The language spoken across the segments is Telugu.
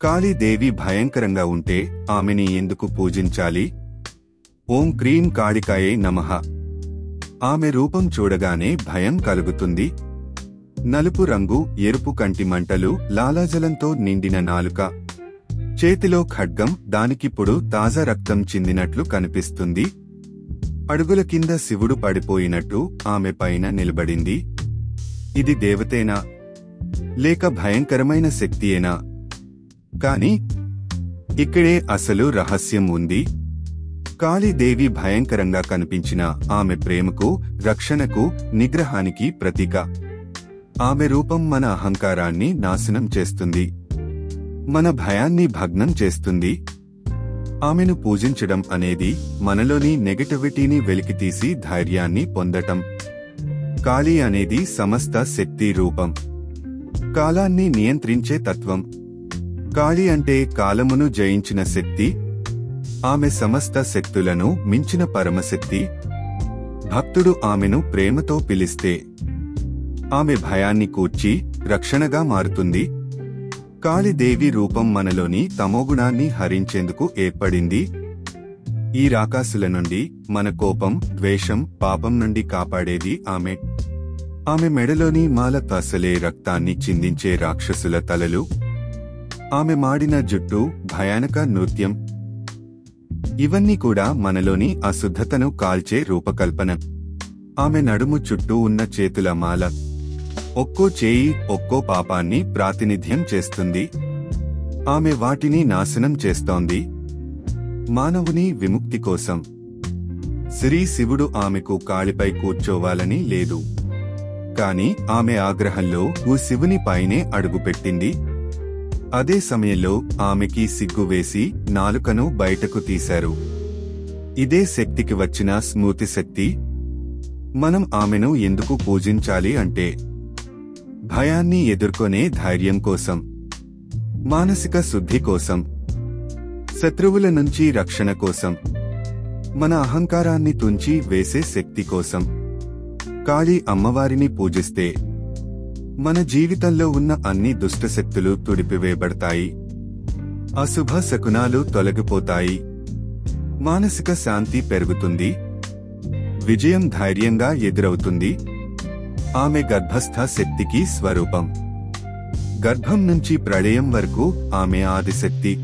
కాళీదేవి భయంకరంగా ఉంటే ఆమెని ఎందుకు పూజించాలి? ఓం క్రీం కాళికాయై నమః. ఆమె రూపం చూడగానే భయం కలుగుతుంది. నలుపు రంగు, ఎరుపు కంటి మంటలు, లాలాజలంతో నిండిన నాలుక, చేతిలో ఖడ్గం, దానికిప్పుడు తాజా రక్తం చిందినట్లు కనిపిస్తుంది. అడుగుల కింద శివుడు పడిపోయినట్టు ఆమె పైన నిలబడింది. ఇది దేవతేనా లేక భయంకరమైన శక్తియేనా? కాని ఇక్కడే అసలు రహస్యం ఉంది. కాళీదేవి భయంకరంగా కనిపించిన ఆమె ప్రేమకు, రక్షణకు, నిగ్రహానికి ప్రతీక. ఆమె రూపం మన అహంకారాన్ని నాశనం చేస్తుంది, మన భయాన్ని భగ్నం చేస్తుంది. ఆమెను పూజించడం అనేది మనలోని నెగటివిటీని వెలికితీసి ధైర్యాన్ని పొందటం. కాళీ అనేది సమస్త శక్తి రూపం, కాలాన్ని నియంత్రించే తత్వం. కాళీ అంటే కాలమును జయించిన శక్తి. ఆమె సమస్త శక్తులను మించిన పరమశక్తి. భక్తుడు ఆమెను ప్రేమతో పిలిస్తే ఆమె భయాన్ని కూర్చి రక్షణగా మారుతుంది. కాళీదేవి రూపం మనలోని తమోగుణాన్ని హరించేందుకు ఏర్పడింది. ఈ రాకాసుల నుండి, మన కోపం, ద్వేషం, పాపం నుండి కాపాడేది ఆమె. ఆమె మెడలోని మాల తసలే రక్తాన్ని చిందించే రాక్షసుల తలలు. ఆమె మాడిన జుట్టు, భయానక నృత్యం, ఇవన్నీ కూడా మనలోని అశుద్ధతను కాల్చే రూపకల్పన. ఆమె నడుము చుట్టూ ఉన్న చేతుల మాల, ఒక్కో చేయి ఒక్కో పాపాన్ని ప్రాతినిధ్యం చేస్తుంది. ఆమె వాటిని నాశనం చేస్తోంది మానవుని విముక్తి కోసం. శ్రీ శివుడు ఆమెకు కాళిపై కూర్చోవాలని లేదు, కాని ఆమె ఆగ్రహంలో శివుని పైనే అడుగుపెట్టింది. అదే సమయంలో ఆమెకి సిగ్గువేసి నాలుకను బయటకు తీశారు. ఇదే శక్తికి వచ్చిన స్మృతి శక్తి. మనం ఆమెను ఎందుకు పూజించాలి అంటే భయాన్ని ఎదుర్కొనే ధైర్యం కోసం, మానసిక శుద్ధి కోసం, శత్రువుల నుంచి రక్షణ కోసం, మన అహంకారాన్ని తుంచి వేసే శక్తి కోసం. కాళీ అమ్మవారిని పూజిస్తే మన జీవితంలో ఉన్న అన్ని దుష్టశక్తులు తుడిపివేయబడతాయి, అశుభ శకునాలు తొలగిపోతాయి, మానసిక శాంతి పెరుగుతుంది, విజయం ధైర్యంగా ఎదురవుతుంది. ఆమె గర్భస్థ శక్తికి స్వరూపం. గర్భం నుంచి ప్రళయం వరకు ఆమె ఆదిశక్తి.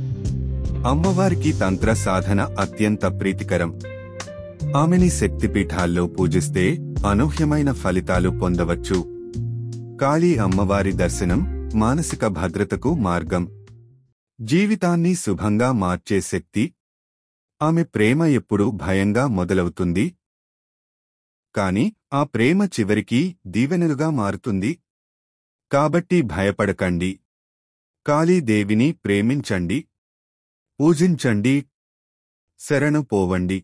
అమ్మవారికి తంత్ర సాధన అత్యంత ప్రీతికరం. ఆమెని శక్తిపీఠాల్లో పూజిస్తే అనూహ్యమైన ఫలితాలు పొందవచ్చు. కాళీ అమ్మవారి దర్శనం మానసిక భద్రతకు మార్గం, జీవితాన్ని శుభంగా మార్చే శక్తి. ఆమె ప్రేమ ఎప్పుడూ భయంగా మొదలవుతుంది, కాని ఆ ప్రేమ చివరికి దీవెనలుగా మారుతుంది. కాబట్టి భయపడకండి. కాళీదేవిని ప్రేమించండి, పూజించండి, శరణు పోవండి.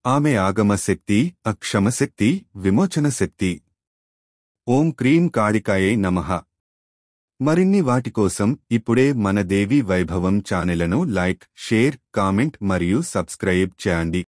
ఆమె ఆగమ శక్తి, అక్షమశక్తి, విమోచన శక్తి. ఓం క్రీం కాళికాయై నమః. మరిన్ని వాటి కోసం ఇప్పుడే మన దేవి వైభవం ఛానెల్ను లైక్, షేర్, కామెంట్ మరియు సబ్స్క్రైబ్ చేయండి.